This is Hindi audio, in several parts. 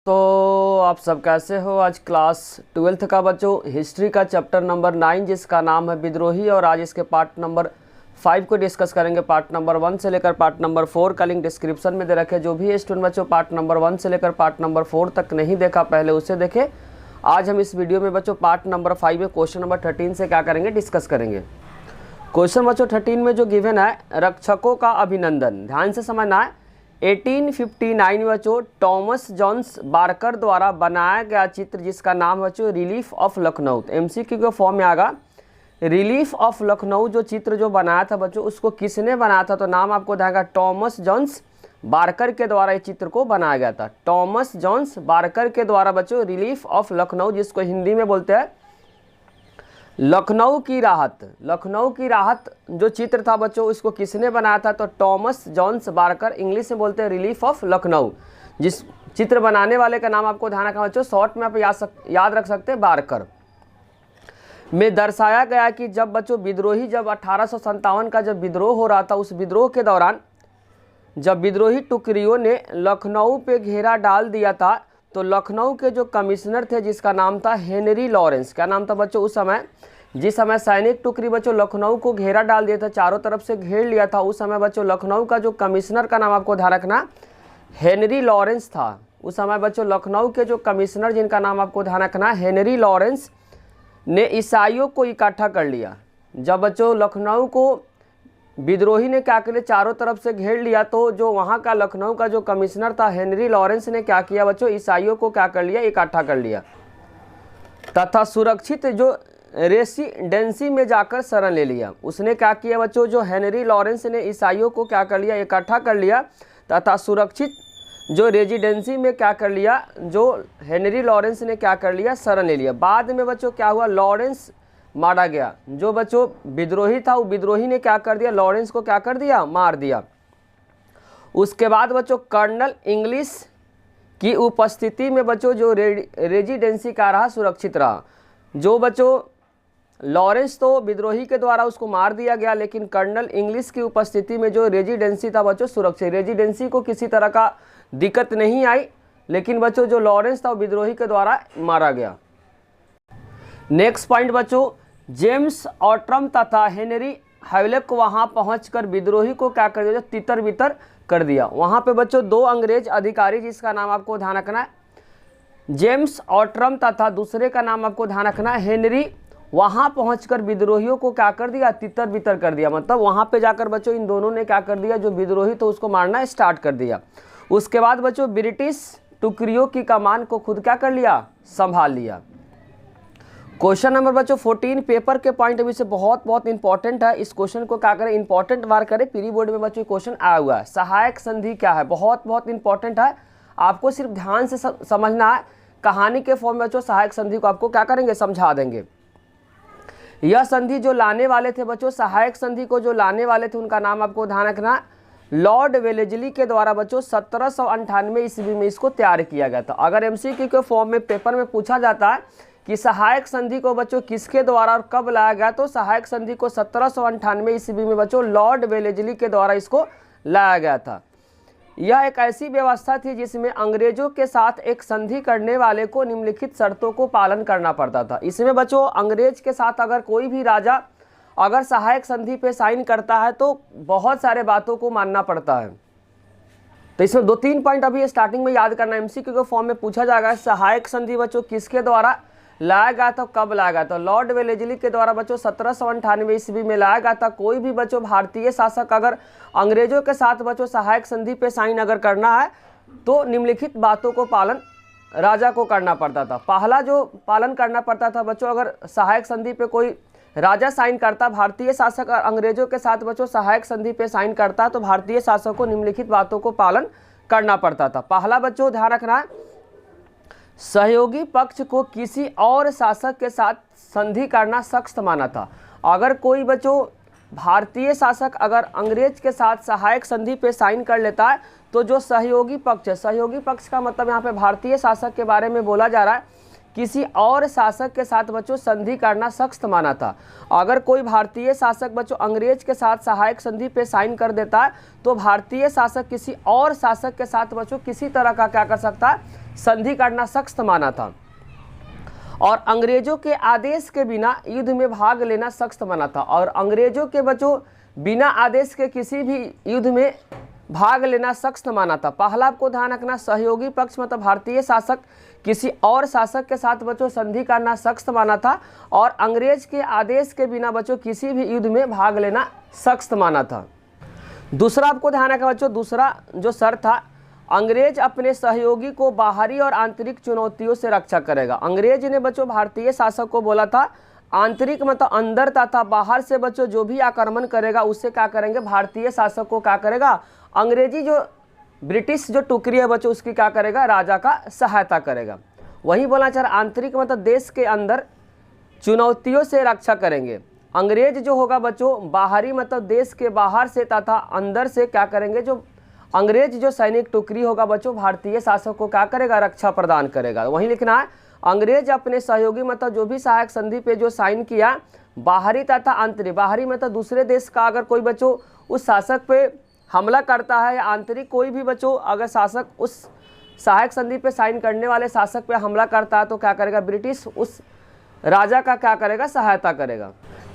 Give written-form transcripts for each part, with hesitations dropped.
तो आप सब कैसे हो। आज क्लास 12th का बच्चों हिस्ट्री का चैप्टर नंबर 9 जिसका नाम है विद्रोही, और आज इसके पार्ट नंबर 5 को डिस्कस करेंगे। पार्ट नंबर 1 से लेकर पार्ट नंबर 4 का लिंक डिस्क्रिप्शन में दे रखे। जो भी स्टूडेंट बच्चों पार्ट नंबर 1 से लेकर पार्ट नंबर 4 तक नहीं देखा पहले उसे देखे। आज हम इस वीडियो में बच्चों पार्ट नंबर 5 में क्वेश्चन नंबर 13 से क्या करेंगे, डिस्कस करेंगे। क्वेश्चन बच्चों 13 में जो गिवन है, रक्षकों का अभिनंदन, ध्यान से समझना है। 1859 में बच्चों टॉमस जॉन्स बारकर द्वारा बनाया गया चित्र जिसका नाम है बच्चों रिलीफ ऑफ लखनऊ। तो एमसीक्यू के फॉर्म में आगा रिलीफ ऑफ लखनऊ जो चित्र जो बनाया था बच्चों उसको किसने बनाया था, तो नाम आपको देगा टॉमस जॉन्स बारकर के द्वारा ये चित्र को बनाया गया था। टॉमस जॉन्स बारकर के द्वारा बच्चों रिलीफ ऑफ लखनऊ, जिसको हिंदी में बोलते हैं लखनऊ की राहत। लखनऊ की राहत जो चित्र था बच्चों उसको किसने बनाया था, तो टॉमस जॉन्स बारकर, इंग्लिश में बोलते हैं रिलीफ ऑफ लखनऊ। जिस चित्र बनाने वाले का नाम आपको ध्यान रखना बच्चों, शॉर्ट में आप याद रख सकते हैं बारकर। में दर्शाया गया कि जब बच्चों विद्रोही, जब 1857 का जब विद्रोह हो रहा था, उस विद्रोह के दौरान जब विद्रोही टुकड़ियों ने लखनऊ पे घेरा डाल दिया था, तो लखनऊ के जो कमिश्नर थे जिसका नाम था हेनरी लॉरेंस, क्या नाम था बच्चों उस समय, जिस समय सैनिक टुकड़ी बच्चों लखनऊ को घेरा डाल दिया था, चारों तरफ से घेर लिया था, उस समय बच्चों लखनऊ का जो कमिश्नर का नाम आपको ध्यान रखना हेनरी लॉरेंस था। उस समय बच्चों लखनऊ के जो कमिश्नर जिनका नाम आपको ध्यान रखना हेनरी लॉरेंस ने ईसाइयों को इकट्ठा कर लिया। जब बच्चों लखनऊ को विद्रोही ने क्या किया, चारों तरफ से घेर लिया, तो जो वहाँ का लखनऊ का जो कमिश्नर था हेनरी लॉरेंस ने क्या किया बच्चों, ईसाइयों को क्या कर लिया, इकट्ठा कर लिया तथा सुरक्षित जो रेसिडेंसी में जाकर शरण ले लिया। उसने क्या किया बच्चों, जो हेनरी लॉरेंस ने ईसाइयों को क्या कर लिया, इकट्ठा कर लिया तथा सुरक्षित जो रेजिडेंसी में क्या कर लिया, जो हेनरी लॉरेंस ने क्या कर लिया, शरण ले लिया। बाद में बच्चों क्या हुआ, लॉरेंस मारा गया। जो बच्चों विद्रोही था वो विद्रोही ने क्या कर दिया, लॉरेंस को क्या कर दिया, मार दिया। उसके बाद बच्चों कर्नल इंग्लिश की उपस्थिति में बच्चों जो रेजिडेंसी का रहा सुरक्षित रहा। जो बच्चों लॉरेंस तो विद्रोही के द्वारा उसको मार दिया गया, लेकिन कर्नल इंग्लिश की उपस्थिति में जो रेजिडेंसी था बच्चों सुरक्षित, रेजिडेंसी को किसी तरह का दिक्कत नहीं आई, लेकिन बच्चों जो लॉरेंस था वो विद्रोही के द्वारा मारा गया। नेक्स्ट पॉइंट बच्चों, जेम्स ऑट्रम तथा हेनरी हैवलॉक वहां पहुंचकर विद्रोही को क्या कर दिया, तितर बितर कर दिया। वहां पे बच्चों दो अंग्रेज अधिकारी जिसका नाम आपको ध्यान रखना है जेम्स ऑट्रम तथा दूसरे का नाम आपको ध्यान रखना है हेनरी, वहां पहुंचकर विद्रोहियों को क्या कर दिया, तितर बितर कर दिया। मतलब वहां पे जाकर बच्चों इन दोनों ने क्या कर दिया, जो विद्रोही तो उसको मारना स्टार्ट कर दिया। उसके बाद बच्चों ब्रिटिश टुकड़ियों की कमान को खुद क्या कर लिया, संभाल लिया। क्वेश्चन नंबर बच्चों 14 पेपर के पॉइंट ऑफ व्यू से बहुत इंपॉर्टेंट है। इस क्वेश्चन को क्या करें, इंपॉर्टेंट मार्क करें। प्री बोर्ड में बच्चों क्वेश्चन आया हुआ है, सहायक संधि क्या है, बहुत इंपॉर्टेंट है। आपको सिर्फ ध्यान से समझना है। कहानी के फॉर्म में बच्चों सहायक संधि को आपको क्या करेंगे, समझा देंगे। यह संधि जो लाने वाले थे बच्चों, सहायक संधि को जो लाने वाले थे उनका नाम आपको ध्यान रखना लॉर्ड वेलेजली के द्वारा बच्चों 1798 ईस्वी में इसको तैयार किया गया था। अगर एमसीक्यू के फॉर्म में पेपर में पूछा जाता है कि सहायक संधि को बच्चों किसके द्वारा और कब लाया गया, तो सहायक संधि को 1798 ईस्वी में बच्चों लॉर्ड वेलेजली के द्वारा इसको लाया गया था। यह एक ऐसी व्यवस्था थी जिसमें अंग्रेजों के साथ एक संधि करने वाले को निम्नलिखित शर्तों को पालन करना पड़ता था। इसमें बच्चों अंग्रेज के साथ अगर कोई भी राजा अगर सहायक संधि पे साइन करता है तो बहुत सारे बातों को मानना पड़ता है। तो इसमें 2-3 पॉइंट अभी स्टार्टिंग में याद करना। एमसीक्यू के फॉर्म में पूछा जाएगा सहायक संधि बच्चों किसके द्वारा लाया गया था, कब लाया गया था, लॉर्ड वेलेजली के द्वारा बच्चों 1798 ईस्वी में लाया गया था। कोई भी बच्चों भारतीय शासक अगर अंग्रेजों के साथ बच्चों सहायक संधि पे साइन अगर करना है तो निम्नलिखित बातों को पालन राजा को करना पड़ता था। पहला जो पालन करना पड़ता था बच्चों, अगर सहायक संधि पे कोई राजा साइन करता, भारतीय शासक अंग्रेजों के साथ बच्चों सहायक संधि पे साइन करता, तो भारतीय शासक को निम्नलिखित बातों को पालन करना पड़ता था। पहला बच्चों ध्यान रखना है, सहयोगी पक्ष को किसी और शासक के साथ संधि करना सख्त माना था। अगर कोई बच्चों भारतीय शासक अगर अंग्रेज के साथ सहायक संधि पे साइन कर लेता है, तो जो सहयोगी पक्ष है, सहयोगी पक्ष का मतलब यहाँ पे भारतीय शासक के बारे में बोला जा रहा है, किसी और शासक के साथ बच्चों संधि करना सख्त माना था। अगर कोई भारतीय शासक बच्चों अंग्रेज के साथ सहायक संधि पे साइन कर देता है, तो भारतीय शासक किसी और शासक के साथ बच्चों किसी तरह का क्या कर सकता है, संधि करना सख्त माना था और अंग्रेजों के आदेश के बिना युद्ध में भाग लेना सख्त माना था। और अंग्रेजों के बच्चों बिना आदेश के किसी भी युद्ध में भाग लेना सख्त माना था। पहला आपको ध्यान रखना, सहयोगी पक्ष मतलब भारतीय शासक किसी और शासक के साथ बच्चों संधि करना सख्त माना था और अंग्रेज के आदेश के बिना बच्चों किसी भी युद्ध में भाग लेना सख्त माना था। दूसरा आपको ध्यान रखना बच्चों, दूसरा जो शर्त था, अंग्रेज अपने सहयोगी को बाहरी और आंतरिक चुनौतियों से रक्षा करेगा। अंग्रेज ने बच्चों भारतीय शासक को बोला था आंतरिक मतलब अंदर तथा बाहर से बच्चों जो भी आक्रमण करेगा उससे क्या करेंगे, भारतीय शासक को क्या करेगा, अंग्रेजी जो ब्रिटिश जो टुकड़ी है बच्चों उसकी क्या करेगा, राजा का सहायता करेगा। वही बोलना चाह रहा आंतरिक मतलब देश के अंदर चुनौतियों से रक्षा करेंगे। अंग्रेज जो होगा बच्चों बाहरी मतलब देश के बाहर से तथा अंदर से क्या करेंगे, जो अंग्रेज जो सैनिक टुकड़ी होगा बच्चों भारतीय शासक को क्या करेगा, रक्षा प्रदान करेगा। वहीं लिखना है अंग्रेज अपने सहयोगी मतलब जो भी सहायक संधि पे जो साइन किया बाहरी तथा आंतरिक, बाहरी मतलब दूसरे देश का अगर कोई बच्चों उस शासक पे हमला करता है या आंतरिक कोई भी बच्चों अगर शासक उस सहायक संधि पे साइन करने वाले शासक पे हमला करता है तो क्या करेगा, ब्रिटिश उस राजा का क्या करेगा, सहायता करेगा।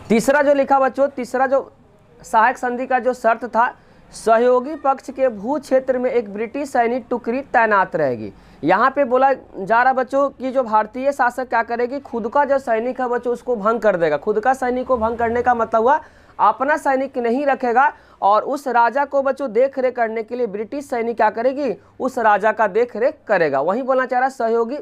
तीसरा जो लिखा बच्चों, तीसरा जो सहायक संधि का जो शर्त था, सहयोगी पक्ष के भू क्षेत्र में एक ब्रिटिश सैनिक टुकड़ी तैनात रहेगी। यहाँ पे बोला जा रहा बच्चों कि जो भारतीय शासक क्या करेगी, खुद का जो सैनिक है बच्चों उसको भंग कर देगा। खुद का सैनिक को भंग करने का मतलब हुआ अपना सैनिक नहीं रखेगा और उस राजा को बच्चों देख रेख करने के लिए ब्रिटिश सैनिक क्या करेगी, उस राजा का देख रेख करेगा। वहीं बोलना चाह रहा सहयोगी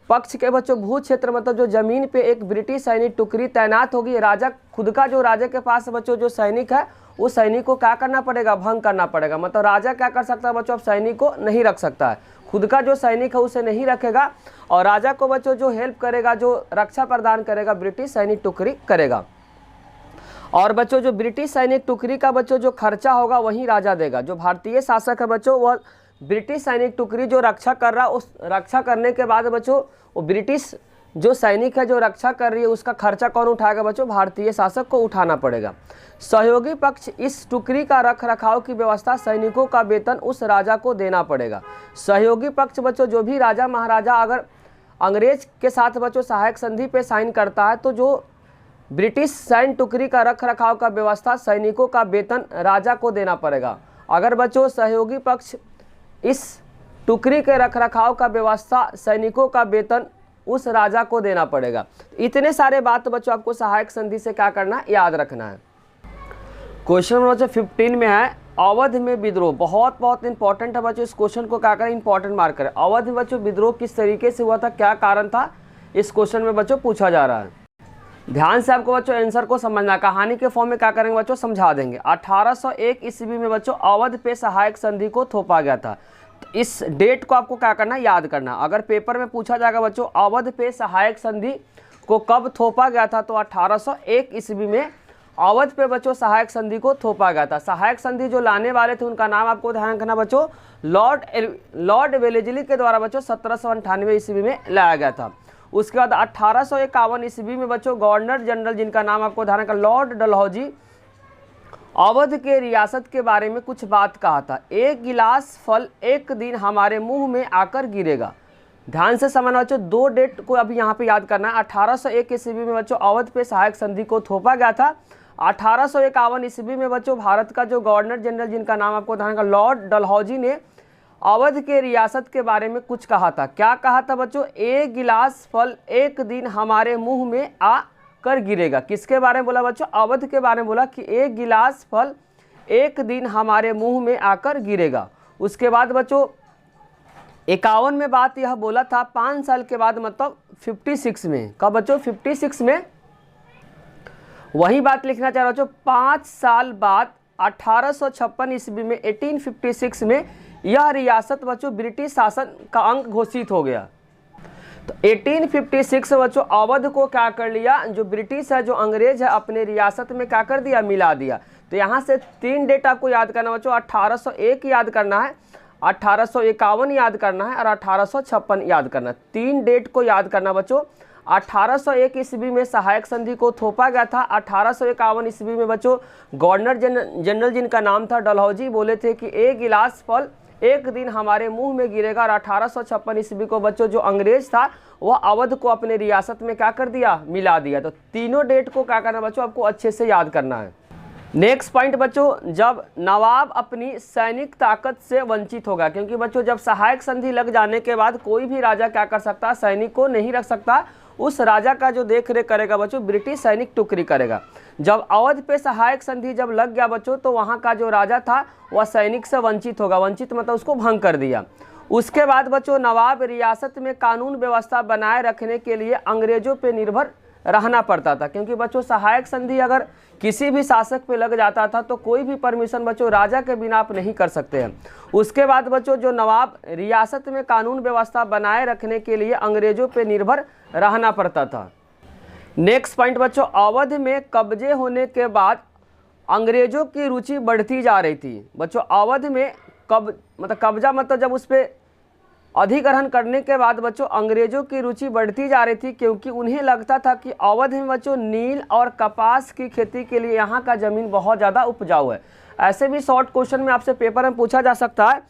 पक्ष के बच्चों भू क्षेत्र मतलब जो जमीन पे एक ब्रिटिश सैनिक टुकड़ी तैनात होगी। राजा खुद का जो राजा के पास बच्चों जो सैनिक है उस सैनिक को क्या करना पड़ेगा, भंग करना पड़ेगा। मतलब राजा क्या कर सकता है बच्चों, अब सैनिक को नहीं रख सकता है, खुद का जो सैनिक है उसे नहीं रखेगा और राजा को बच्चों जो हेल्प करेगा, जो रक्षा प्रदान करेगा, ब्रिटिश सैनिक टुकड़ी करेगा। और बच्चों जो ब्रिटिश सैनिक टुकड़ी का बच्चों जो खर्चा होगा वही राजा देगा। जो भारतीय शासक है बच्चों वह ब्रिटिश सैनिक टुकड़ी जो रक्षा कर रहा, उस रक्षा करने के बाद बच्चों वो ब्रिटिश जो सैनिक है जो रक्षा कर रही है उसका खर्चा कौन उठाएगा बच्चों, भारतीय शासक को उठाना पड़ेगा। सहयोगी पक्ष इस टुकड़ी का रख रखाव की व्यवस्था, सैनिकों का वेतन उस राजा को देना पड़ेगा। सहयोगी पक्ष बच्चों जो भी राजा महाराजा अगर अंग्रेज के साथ बच्चों सहायक संधि पे साइन करता है तो जो ब्रिटिश सैन्य टुकड़ी का रख रखाव का व्यवस्था, सैनिकों का वेतन राजा को देना पड़ेगा। अगर बच्चों सहयोगी पक्ष इस टुकड़ी के रख रखाव का व्यवस्था, सैनिकों का वेतन उस राजा को देना पड़ेगा। इतने सारे बात बच्चों आपको सहायक संधि से क्या करना, याद रखना है। क्वेश्चन नंबर 15 में है अवध में विद्रोह। बहुत इंपॉर्टेंट है बच्चों, इस क्वेश्चन को क्या करें, इंपॉर्टेंट मार्क करें। अवध में बच्चों विद्रोह किस तरीके से हुआ था, क्या कारण था, इस क्वेश्चन में बच्चों पूछा जा रहा है। ध्यान से आपको बच्चों आंसर को समझना, कहानी के फॉर्म में क्या करेंगे बच्चों, समझा देंगे। 1801 ईस्वी में बच्चों अवध पे सहायक संधि को थोपा गया था। तो इस डेट को आपको क्या करना, याद करना। अगर पेपर में पूछा जाएगा बच्चों अवध पे सहायक संधि को कब थोपा गया था, तो 1801 ईस्वी में अवध पे बच्चों सहायक संधि को थोपा गया था। सहायक संधि जो लाने वाले थे उनका नाम आपको ध्यान रखना बच्चों, लॉर्ड वेलेस्ली के द्वारा बच्चों 1798 ईस्वी में लाया गया था। उसके बाद 1851 ईस्वी में बच्चों गवर्नर जनरल, जिनका नाम आपको ध्यान रखना, लॉर्ड डलहौजी, अवध के रियासत के बारे में कुछ बात कहा था। एक गिलास फल एक दिन हमारे मुंह में आकर गिरेगा। ध्यान से समझना बच्चों, दो डेट को अभी यहाँ पे याद करना है। 1801 ईस्वी में बच्चों अवध पे सहायक संधि को थोपा गया था। 1851 ईस्वी में बच्चों भारत का जो गवर्नर जनरल, जिनका नाम आपको ध्यान रखना, लॉर्ड डलहौजी ने अवध के रियासत के बारे में कुछ कहा था। क्या कहा था बच्चों, एक गिलास फल एक दिन हमारे मुंह में आ कर गिरेगा। किसके बारे में बोला बच्चों, अवध के बारे में बोला कि एक गिलास फल एक दिन हमारे मुंह में आकर गिरेगा। उसके बाद बच्चों 51 में बात यह बोला था, 5 साल के बाद मतलब 56 में, कब बच्चों 56 में, वही बात लिखना चाह रहा बच्चों। 5 साल बाद 1856 ईस्वी में 1856 में यह रियासत बच्चों ब्रिटिश शासन का अंग घोषित हो गया। तो 1856 बच्चों अवध को क्या कर लिया, जो ब्रिटिश है, जो अंग्रेज है, अपने रियासत में क्या कर दिया, मिला दिया। तो यहाँ से 3 डेट आपको याद करना बच्चों, 1801 याद करना है, 1851 याद करना है और 1856 याद करना है। 3 डेट को याद करना बच्चों। 1801 ईस्वी में सहायक संधि को थोपा गया था। 1851 ईस्वी में बच्चों गवर्नर जनरल, जिनका नाम था डलहौजी, बोले थे कि एक गिलास फल एक दिन हमारे मुंह में गिरेगा। और 1856 ईस्वी को बच्चों जो अंग्रेज था वह अवध को अपने रियासत में क्या कर दिया, मिला दिया। तो तीनों डेट को क्या करना बच्चों, आपको अच्छे से याद करना है। नेक्स्ट पॉइंट बच्चों, जब नवाब अपनी सैनिक ताकत से वंचित होगा, क्योंकि बच्चों जब सहायक संधि लग जाने के बाद कोई भी राजा क्या कर सकता, सैनिक को नहीं रख सकता। उस राजा का जो देख रेख करेगा बच्चों ब्रिटिश सैनिक टुकड़ी करेगा। जब अवध पे सहायक संधि जब लग गया बच्चों तो वहाँ का जो राजा था वह सैनिक से वंचित होगा। वंचित मतलब उसको भंग कर दिया। उसके बाद बच्चों नवाब रियासत में कानून व्यवस्था बनाए रखने के लिए अंग्रेजों पे निर्भर रहना पड़ता था, क्योंकि बच्चों सहायक संधि अगर किसी भी शासक पे लग जाता था तो कोई भी परमिशन बच्चों राजा के बिना आप नहीं कर सकते हैं। उसके बाद बच्चों जो नवाब रियासत में कानून व्यवस्था बनाए रखने के लिए अंग्रेजों पे निर्भर रहना पड़ता था। नेक्स्ट पॉइंट बच्चों, अवध में कब्जे होने के बाद अंग्रेजों की रुचि बढ़ती जा रही थी। बच्चों अवध में कब्जा मतलब जब उस पर अधिग्रहण करने के बाद बच्चों अंग्रेजों की रुचि बढ़ती जा रही थी, क्योंकि उन्हें लगता था कि अवध में बच्चों नील और कपास की खेती के लिए यहाँ का ज़मीन बहुत ज़्यादा उपजाऊ है। ऐसे भी शॉर्ट क्वेश्चन में आपसे पेपर में पूछा जा सकता है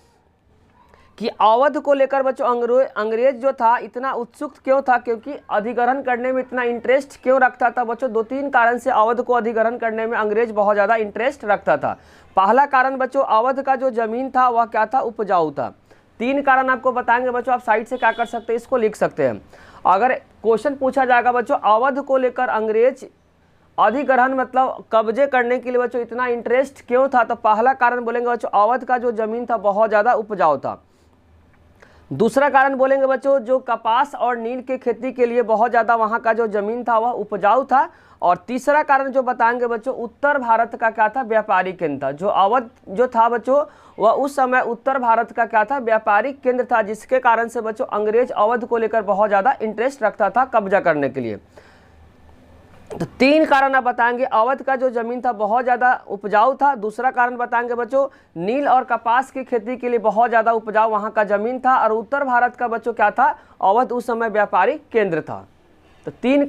कि अवध को लेकर बच्चों अंग्रेज जो था इतना उत्सुक क्यों था, क्योंकि अधिग्रहण करने में इतना इंटरेस्ट क्यों रखता था। बच्चों 2-3 कारण से अवध को अधिग्रहण करने में अंग्रेज बहुत ज़्यादा इंटरेस्ट रखता था। पहला कारण बच्चों अवध का जो ज़मीन था वह क्या था, उपजाऊ था। 3 कारण आपको बताएंगे बच्चों, आप साइड से क्या कर सकते हैं, इसको लिख सकते हैं। अगर क्वेश्चन पूछा जाएगा बच्चों अवध को लेकर अंग्रेज अधिग्रहण मतलब कब्जे करने के लिए बच्चों इतना इंटरेस्ट क्यों था, तो पहला कारण बोलेंगे बच्चों अवध का जो ज़मीन था बहुत ज़्यादा उपजाऊ था। दूसरा कारण बोलेंगे बच्चों जो कपास और नील की खेती के लिए बहुत ज़्यादा वहाँ का जो ज़मीन था वह उपजाऊ था। और तीसरा कारण जो बताएंगे बच्चों उत्तर भारत का क्या था, व्यापारिक केंद्र था। जो अवध जो था बच्चों वह उस समय उत्तर भारत का क्या था, व्यापारिक केंद्र था, जिसके कारण से बच्चों अंग्रेज अवध को लेकर बहुत ज़्यादा इंटरेस्ट रखता था कब्जा करने के लिए। तो 3 कारण आप बताएंगे, अवध का जो ज़मीन था बहुत ज़्यादा उपजाऊ था। दूसरा कारण बताएंगे बच्चों नील और कपास की खेती के लिए बहुत ज़्यादा उपजाऊ वहाँ का ज़मीन था। और उत्तर भारत का बच्चों क्या था, अवध उस समय व्यापारिक केंद्र था। तो 3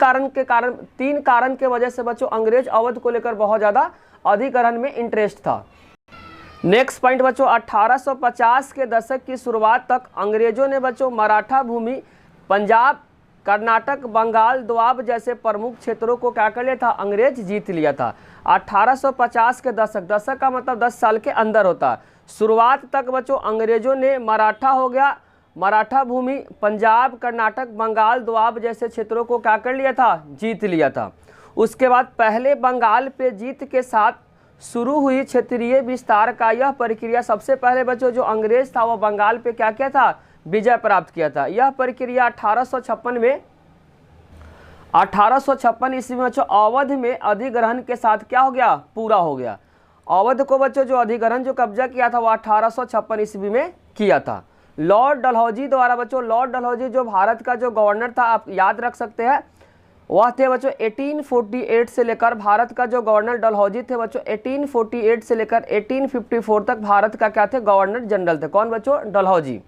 कारण के वजह से बच्चों अंग्रेज अवध को लेकर बहुत ज़्यादा अधिग्रहण में इंटरेस्ट था। नेक्स्ट पॉइंट बच्चों 1850 के दशक की शुरुआत तक अंग्रेजों ने बच्चों मराठा भूमि, पंजाब, कर्नाटक, बंगाल, दोआब जैसे प्रमुख क्षेत्रों को क्या कर लिया था, अंग्रेज जीत लिया था। 1850 के दशक का मतलब 10 साल के अंदर होता है। शुरुआत तक बच्चों अंग्रेजों ने मराठा हो गया, मराठा भूमि, पंजाब, कर्नाटक, बंगाल, दोआब जैसे क्षेत्रों को क्या कर लिया था, जीत लिया था। उसके बाद पहले बंगाल पे जीत के साथ शुरू हुई क्षेत्रीय विस्तार का यह प्रक्रिया, सबसे पहले बच्चों जो अंग्रेज था वह बंगाल पे क्या किया था, विजय प्राप्त किया था। यह प्रक्रिया 1856 ईस्वी में बच्चों अवध में अधिग्रहण के साथ क्या हो गया, पूरा हो गया। अवध को बच्चों जो अधिग्रहण जो कब्जा किया था वह 1856 ईस्वी में किया था लॉर्ड डलहौजी द्वारा। बच्चों लॉर्ड डलहौजी जो भारत का जो गवर्नर था, आप याद रख सकते हैं, वह थे बच्चों 1848 से लेकर, भारत का जो गवर्नर डलहौजी थे बच्चों 1848 से लेकर 1854 तक भारत का क्या थे, गवर्नर जनरल थे। कौन बच्चों, डलहौजी।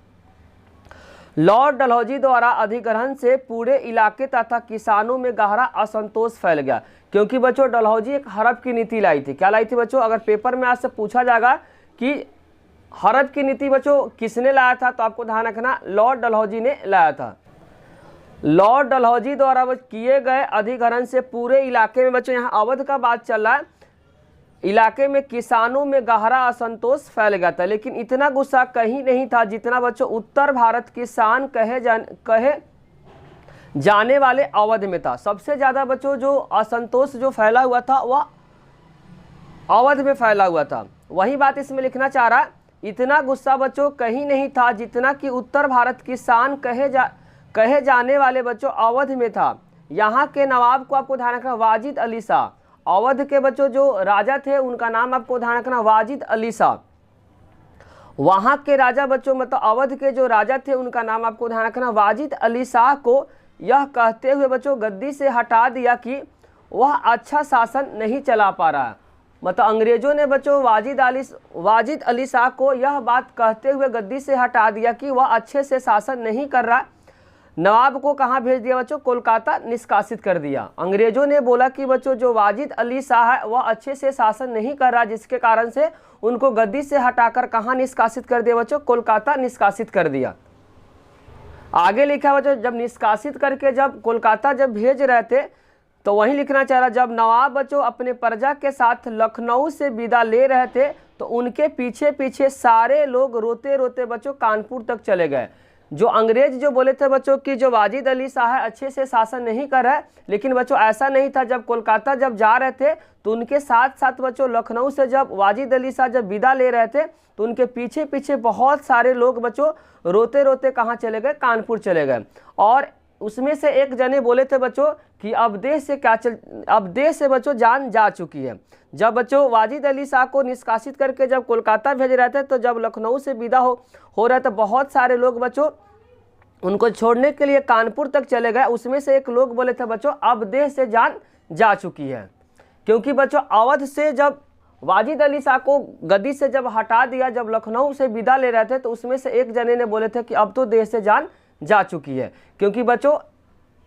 लॉर्ड डलहौजी द्वारा अधिग्रहण से पूरे इलाके तथा किसानों में गहरा असंतोष फैल गया, क्योंकि बच्चों डलहौजी एक हड़प की नीति लाई थी। क्या लाई थी बच्चों, अगर पेपर में आज से पूछा जाएगा कि हड़प की नीति बच्चों किसने लाया था, तो आपको ध्यान रखना लॉर्ड डलहौजी ने लाया था। लॉर्ड डलहौजी द्वारा किए गए अधिग्रहण से पूरे इलाके में बच्चों, यहाँ अवध का बात चल रहा है, इलाके में किसानों में गहरा असंतोष फैल गया था। लेकिन इतना गुस्सा कहीं नहीं था जितना बच्चों उत्तर भारत किसान कहे जाने वाले अवध में था। सबसे ज़्यादा बच्चों जो असंतोष जो फैला हुआ था वह अवध में फैला हुआ था। वही बात इसमें लिखना चाह रहा है, इतना गुस्सा बच्चों कहीं नहीं था जितना कि उत्तर भारत किसान कहे जाने वाले बच्चों अवध में था। यहाँ के नवाब को आपको ध्यान रखना वाजिद अली शाह, अवध के बच्चों जो राजा थे उनका नाम आपको ध्यान रखना वाजिद अली शाह। वहाँ के राजा बच्चों मतलब अवध के जो राजा थे उनका नाम आपको ध्यान रखना वाजिद अली शाह को यह कहते हुए बच्चों गद्दी से हटा दिया कि वह अच्छा शासन नहीं चला पा रहा है। मतलब अंग्रेजों ने बच्चों वाजिद अली शाह को यह बात कहते हुए गद्दी से हटा दिया कि वह अच्छे से शासन नहीं कर रहा। नवाब को कहाँ भेज दिया बच्चों? कोलकाता निष्कासित कर दिया। अंग्रेजों ने बोला कि बच्चों जो वाजिद अली शाह है वह अच्छे से शासन नहीं कर रहा, जिसके कारण से उनको गद्दी से हटाकर कहाँ निष्कासित कर दिया बच्चों? कोलकाता निष्कासित कर दिया। आगे लिखा बच्चों, जब निष्कासित करके जब कोलकाता जब भेज रहे थे तो वहीं लिखना चाह रहा, जब नवाब बच्चों अपने प्रजा के साथ लखनऊ से विदा ले रहे थे तो उनके पीछे पीछे सारे लोग रोते रोते बच्चों कानपुर तक चले गए। जो अंग्रेज जो बोले थे बच्चों कि जो वाजिद अली शाह अच्छे से शासन नहीं कर रहा है, लेकिन बच्चों ऐसा नहीं था। जब कोलकाता जब जा रहे थे तो उनके साथ साथ बच्चों लखनऊ से जब वाजिद अली शाह जब विदा ले रहे थे तो उनके पीछे पीछे बहुत सारे लोग बच्चों रोते रोते कहाँ चले गए? कानपुर चले गए। और उसमें से एक जने बोले थे बच्चों कि अब देश से बच्चों जान जा चुकी है। जब बच्चों वाजिद अली शाह को निष्कासित करके जब कोलकाता भेज रहे थे तो जब लखनऊ से विदा हो रहा था, बहुत सारे लोग बच्चों उनको छोड़ने के लिए कानपुर तक चले गए। उसमें से एक लोग बोले थे बच्चों अब देश से जान जा चुकी है, क्योंकि बच्चों अवध से जब वाजिद अली शाह को गद्दी से जब हटा दिया, जब लखनऊ से विदा ले रहे थे तो उसमें से एक जने ने बोले थे कि अब तो देश से जान जा चुकी है, क्योंकि बच्चों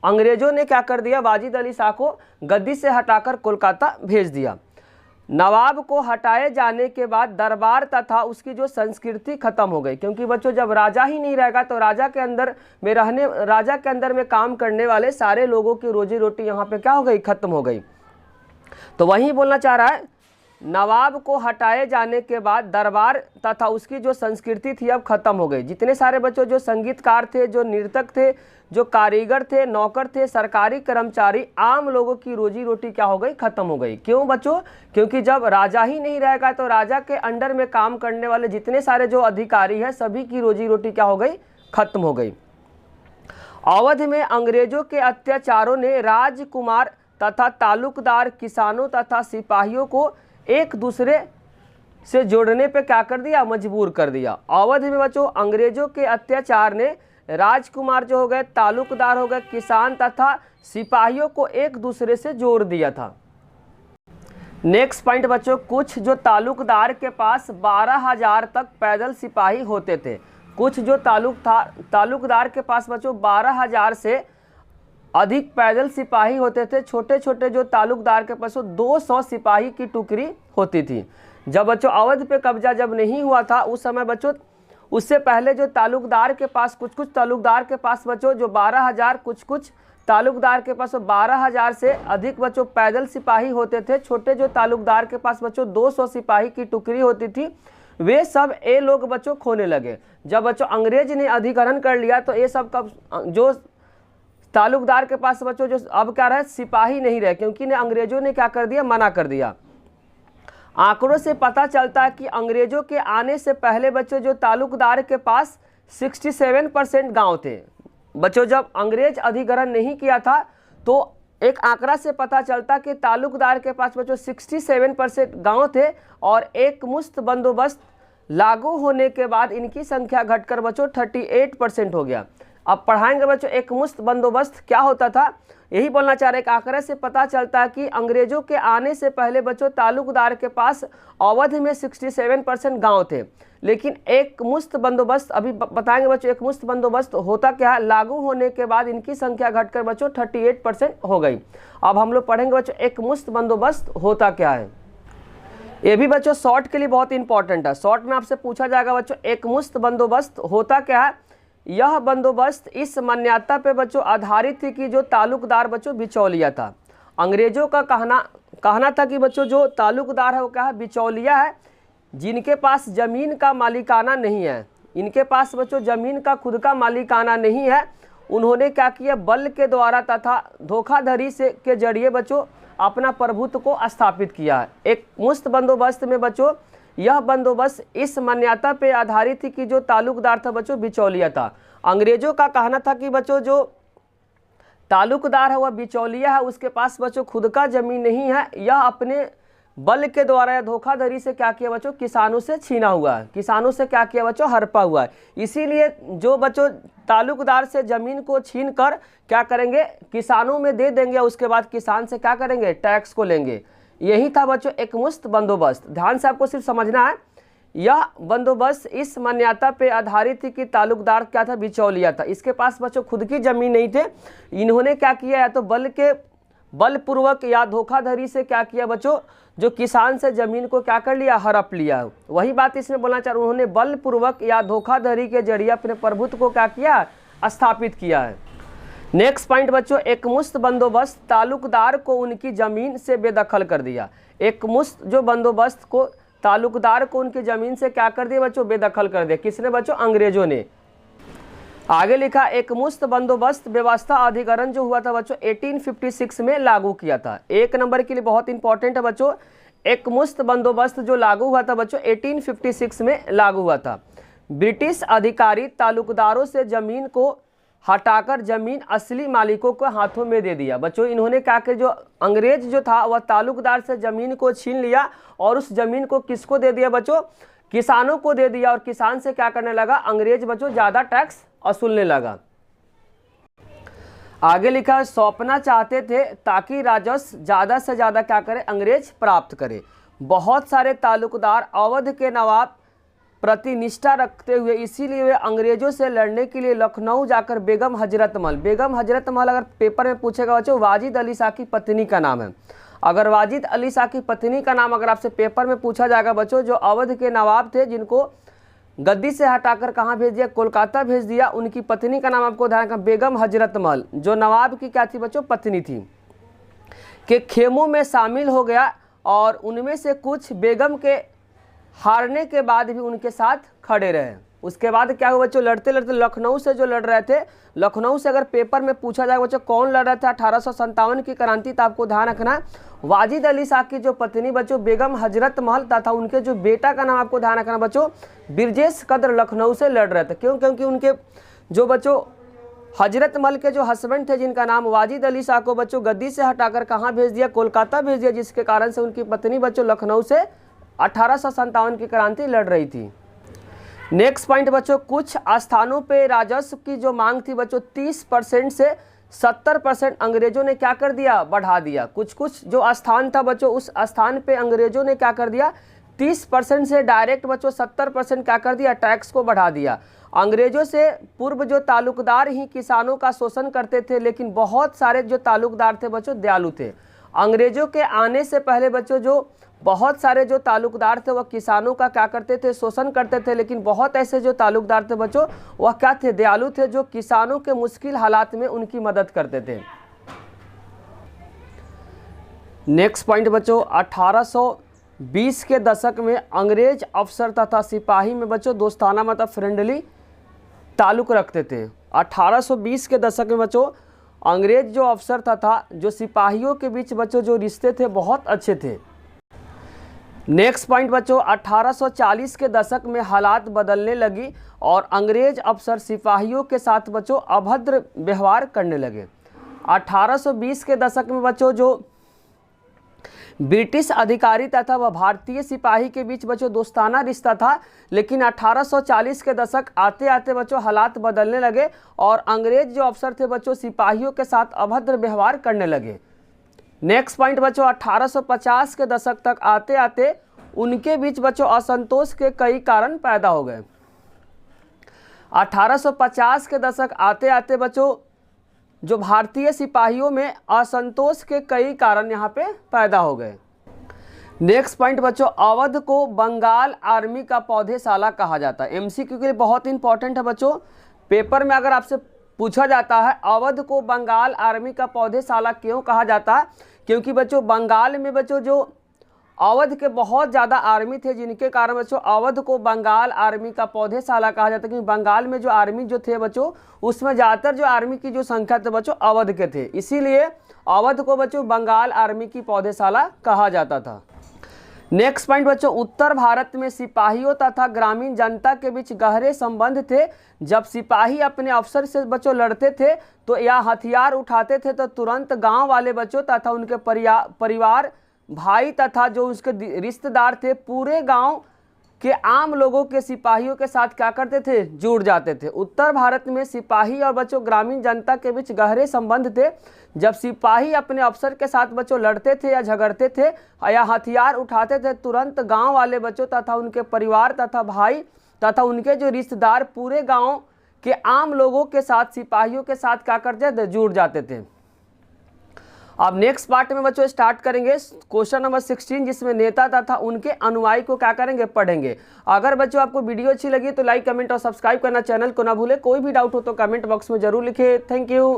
अंग्रेजों ने क्या कर दिया? वाजिद अली शाह को गद्दी से हटाकर कोलकाता भेज दिया। नवाब को हटाए जाने के बाद दरबार तथा उसकी जो संस्कृति खत्म हो गई, क्योंकि बच्चों जब राजा ही नहीं रहेगा तो राजा के अंदर में काम करने वाले सारे लोगों की रोजी रोटी यहाँ पे क्या हो गई? खत्म हो गई। तो वही बोलना चाह रहा है, नवाब को हटाए जाने के बाद दरबार तथा उसकी जो संस्कृति थी अब खत्म हो गई। जितने सारे बच्चों जो संगीतकार थे, जो नर्तक थे, जो कारीगर थे, नौकर थे, सरकारी कर्मचारी, आम लोगों की रोजी रोटी क्या हो गई? खत्म हो गई। क्यों बच्चों? क्योंकि जब राजा ही नहीं रहेगा तो राजा के अंडर में काम करने वाले जितने सारे जो अधिकारी हैं सभी की रोजी रोटी क्या हो गई? खत्म हो गई। अवध में अंग्रेजों के अत्याचारों ने राजकुमार तथा तालुकदार, किसानों तथा सिपाहियों को एक दूसरे से जोड़ने पे क्या कर दिया? मजबूर कर दिया। अवध में बच्चों अंग्रेजों के अत्याचार ने राजकुमार जो हो गए, तालुकदार हो गए, किसान तथा सिपाहियों को एक दूसरे से जोड़ दिया था। नेक्स्ट पॉइंट बच्चों, कुछ जो तालुकदार के पास 12,000 तक पैदल सिपाही होते थे। कुछ जो तालुकदार के पास बच्चों 12,000 से अधिक पैदल सिपाही होते थे। छोटे छोटे जो तालुकदार के पास 200 सिपाही की टुकड़ी होती थी। जब बच्चों अवध पे कब्जा जब नहीं हुआ था उस समय बच्चों, उससे पहले जो तालुकदार के पास कुछ तालुकदार के पास बच्चों जो 12,000, कुछ तालुकदार के पास 12,000 से अधिक बच्चों पैदल सिपाही होते थे। छोटे जो तालुकदार के पास बच्चों 200 सिपाही की टुकड़ी होती थी। वे सब ये लोग बच्चों खोने लगे। जब बच्चों अंग्रेज ने अधिग्रहण कर लिया तो ये सब का जो तालुकदार के पास बच्चों जो अब क्या रहे? सिपाही नहीं रहे, क्योंकि ने अंग्रेजों ने क्या कर दिया? मना कर दिया। आंकड़ों से पता चलता है कि अंग्रेजों के आने से पहले बच्चों जो तालुकदार के पास 67% गांव थे। बच्चों जब अंग्रेज अधिग्रहण नहीं किया था तो एक आंकड़ा से पता चलता कि तालुकदार के पास बच्चों 67% गांव थे और एक मुश्त बंदोबस्त लागू होने के बाद इनकी संख्या घटकर बच्चों 38% हो गया। अब पढ़ाएंगे बच्चों एक मुश्त बंदोबस्त क्या होता था, यही बोलना चाह रहे। एक आंकड़े से पता चलता है कि अंग्रेजों के आने से पहले बच्चों तालुकदार के पास अवध में 67% गांव थे, लेकिन एक मुश्त बंदोबस्त अभी बताएंगे बच्चों। एक मुश्त बंदोबस्त होता क्या है? लागू होने के बाद इनकी संख्या घटकर बच्चों 38% हो गई। अब हम लोग पढ़ेंगे बच्चों एक मुश्त बंदोबस्त होता क्या है। ये भी बच्चों शॉर्ट के लिए बहुत इंपॉर्टेंट है। शॉर्ट में आपसे पूछा जाएगा बच्चों एक मुश्त बंदोबस्त होता क्या है। यह बंदोबस्त इस मान्यता पे बच्चों आधारित थी कि जो तालुकदार बच्चों बिचौलिया था। अंग्रेजों का कहना था कि बच्चों जो तालुकदार है वो क्या है? बिचौलिया है, जिनके पास ज़मीन का मालिकाना नहीं है। इनके पास बच्चों ज़मीन का खुद का मालिकाना नहीं है। उन्होंने क्या किया? बल के द्वारा तथा धोखाधड़ी से के जरिए बच्चों अपना प्रभुत्व को स्थापित किया है। एक मुश्त बंदोबस्त में बच्चों यह बंदोबस्त इस मान्यता पे आधारित थी कि जो तालुकदार था बच्चों बिचौलिया था। अंग्रेजों का कहना था कि बच्चों जो तालुकदार है वह बिचौलिया है, उसके पास बच्चों खुद का जमीन नहीं है। यह अपने बल के द्वारा या धोखाधड़ी से क्या किया बच्चों? किसानों से छीना हुआ है। किसानों से क्या किया बच्चों? हड़पा हुआ है। इसीलिए जो बच्चों तालुकदार से जमीन को छीन कर क्या करेंगे? किसानों में दे देंगे, उसके बाद किसान से क्या करेंगे? टैक्स को लेंगे। यही था बच्चों एक मुश्त बंदोबस्त। ध्यान से आपको सिर्फ समझना है, यह बंदोबस्त इस मान्यता पे आधारित थी कि तालुकदार क्या था, बिचौलिया था। इसके पास बच्चों खुद की जमीन नहीं थे, इन्होंने क्या किया, या तो बलपूर्वक या धोखाधड़ी से क्या किया बच्चों, जो किसान से जमीन को क्या कर लिया, हड़प लिया। वही बात इसमें बोलना चाह रहा हूं, उन्होंने बलपूर्वक या धोखाधड़ी के जरिए अपने प्रभुत्व को क्या किया, स्थापित किया है। नेक्स्ट पॉइंट बच्चों, एकमुश्त बंदोबस्त तालुकदार को उनकी जमीन से बेदखल कर दिया। एकमुश्त जो बंदोबस्त को तालुकदार को उनकी जमीन से क्या कर दिया बच्चों, बेदखल कर दिया। किसने बच्चों, अंग्रेजों ने। आगे लिखा, एकमुश्त बंदोबस्त व्यवस्था अधिकरण जो हुआ था बच्चों 1856 में लागू किया था। एक नंबर के लिए बहुत इंपॉर्टेंट है बच्चों, एकमुश्त बंदोबस्त जो लागू हुआ था बच्चों 1856 में लागू हुआ था। ब्रिटिश अधिकारी तालुकदारों से जमीन को हटाकर जमीन असली मालिकों को हाथों में दे दिया। बच्चों इन्होंने क्या किया, जो अंग्रेज जो था वह तालुकदार से जमीन को छीन लिया और उस जमीन को किसको दे दिया बच्चों, किसानों को दे दिया। और किसान से क्या करने लगा, अंग्रेज बच्चों ज़्यादा टैक्स वसूलने लगा। आगे लिखा, सौंपना चाहते थे ताकि राजस्व ज़्यादा से ज़्यादा क्या करे, अंग्रेज प्राप्त करे। बहुत सारे तालुकदार अवध के नवाब प्रति निष्ठा रखते हुए इसीलिए वे अंग्रेजों से लड़ने के लिए लखनऊ जाकर बेगम हजरत महल अगर पेपर में पूछेगा बच्चों, वाजिद अली शाह की पत्नी का नाम है। अगर वाजिद अली शाह की पत्नी का नाम अगर आपसे पेपर में पूछा जाएगा बच्चों, जो अवध के नवाब थे जिनको गद्दी से हटाकर कहाँ भेज दिया, कोलकाता भेज दिया, उनकी पत्नी का नाम आपको ध्यान रखना, बेगम हजरत महल, जो नवाब की क्या थी बच्चों, पत्नी थी, के खेमों में शामिल हो गया। और उनमें से कुछ बेगम के हारने के बाद भी उनके साथ खड़े रहे। उसके बाद क्या हुआ बच्चों, लड़ते लड़ते लखनऊ से जो लड़ रहे थे, लखनऊ से अगर पेपर में पूछा जाएगा बच्चों कौन लड़ रहा था 1857 की क्रांति, तो आपको ध्यान रखना वाजिद अली शाह की जो पत्नी बच्चों बेगम हजरत महल तथा उनके जो बेटा का नाम आपको ध्यान रखना बच्चों बिरजेश कद्र लखनऊ से लड़ रहे थे। क्यों, क्योंकि उनके जो बच्चों हजरत महल के जो हस्बैंड थे जिनका नाम वाजिद अली शाह को बच्चों गद्दी से हटाकर कहाँ भेज दिया, कोलकाता भेज दिया, जिसके कारण से उनकी पत्नी बच्चों लखनऊ से 1857 की क्रांति लड़ रही थी। नेक्स्ट पॉइंट बच्चों, कुछ स्थानों पे राजस्व की जो मांग थी बच्चों 30% से 70% अंग्रेजों ने क्या कर दिया, बढ़ा दिया। कुछ जो स्थान था बच्चों उस स्थान पे अंग्रेजों ने क्या कर दिया, 30% से डायरेक्ट बच्चों 70% क्या कर दिया, टैक्स को बढ़ा दिया। अंग्रेजों से पूर्व जो तालुकदार ही किसानों का शोषण करते थे, लेकिन बहुत सारे जो तालुकदार थे बच्चों दयालु थे। अंग्रेजों के आने से पहले बच्चों जो बहुत सारे जो तालुकदार थे वह किसानों का क्या करते थे, शोषण करते थे, लेकिन बहुत ऐसे जो तालुकदार थे बच्चों वह क्या थे, दयालु थे, जो किसानों के मुश्किल हालात में उनकी मदद करते थे। नेक्स्ट पॉइंट बच्चों, 1820 के दशक में अंग्रेज अफसर तथा सिपाही में बच्चों दोस्ताना मतलब फ्रेंडली ताल्लुक रखते थे। 1820 के दशक में बच्चों अंग्रेज जो अफसर तथा जो सिपाहियों के बीच बच्चों जो रिश्ते थे बहुत अच्छे थे। नेक्स्ट पॉइंट बच्चों, 1840 के दशक में हालात बदलने लगी और अंग्रेज अफसर सिपाहियों के साथ बच्चों अभद्र व्यवहार करने लगे। 1820 के दशक में बच्चों जो ब्रिटिश अधिकारी तथा वह भारतीय सिपाही के बीच बच्चों दोस्ताना रिश्ता था, लेकिन 1840 के दशक आते आते बच्चों हालात बदलने लगे और अंग्रेज जो अफसर थे बच्चों सिपाहियों के साथ अभद्र व्यवहार करने लगे। नेक्स्ट पॉइंट बच्चों, 1850 के दशक तक आते आते उनके बीच बच्चों असंतोष के कई कारण पैदा हो गए। 1850 के दशक आते आते बच्चों जो भारतीय सिपाहियों में असंतोष के कई कारण यहाँ पे पैदा हो गए। नेक्स्ट पॉइंट बच्चों, अवध को बंगाल आर्मी का पौधेशाला कहा जाता है। एमसीक्यू के लिए बहुत इंपॉर्टेंट है बच्चों, पेपर में अगर आपसे पूछा जाता है अवध को बंगाल आर्मी का पौधेशाला क्यों कहा जाता है, क्योंकि बच्चों बंगाल में बच्चों जो अवध के बहुत ज़्यादा आर्मी थे, जिनके कारण बच्चों अवध को बंगाल आर्मी का पौधेशाला कहा जाता है। क्योंकि बंगाल में जो आर्मी जो थे बच्चों उसमें ज़्यादातर जो आर्मी की जो संख्या थे बच्चों अवध के थे, इसीलिए अवध को बच्चों बंगाल आर्मी की पौधेशाला कहा जाता था। नेक्स्ट पॉइंट बच्चों, उत्तर भारत में सिपाहियों तथा ग्रामीण जनता के बीच गहरे संबंध थे। जब सिपाही अपने अफसर से बच्चों लड़ते थे तो या हथियार उठाते थे तो तुरंत गांव वाले बच्चों तथा उनके परिवार भाई तथा जो उसके रिश्तेदार थे पूरे गांव कि आम लोगों के सिपाहियों के साथ क्या करते थे, जुड़ जाते थे। उत्तर भारत में सिपाही और बच्चों ग्रामीण जनता के बीच गहरे संबंध थे। जब सिपाही अपने अफसर के साथ बच्चों लड़ते थे या झगड़ते थे या हथियार उठाते थे, तुरंत गांव वाले बच्चों तथा उनके परिवार तथा भाई तथा उनके जो रिश्तेदार पूरे गांव के आम लोगों के साथ, सिपाहियों के साथ क्या करते थे, जुड़ जाते थे। अब नेक्स्ट पार्ट में बच्चों स्टार्ट करेंगे क्वेश्चन नंबर 16, जिसमें नेता तथा उनके अनुयायी को क्या करेंगे, पढ़ेंगे। अगर बच्चों आपको वीडियो अच्छी लगी तो लाइक, कमेंट और सब्सक्राइब करना चैनल को ना भूले। कोई भी डाउट हो तो कमेंट बॉक्स में जरूर लिखे। Thank you.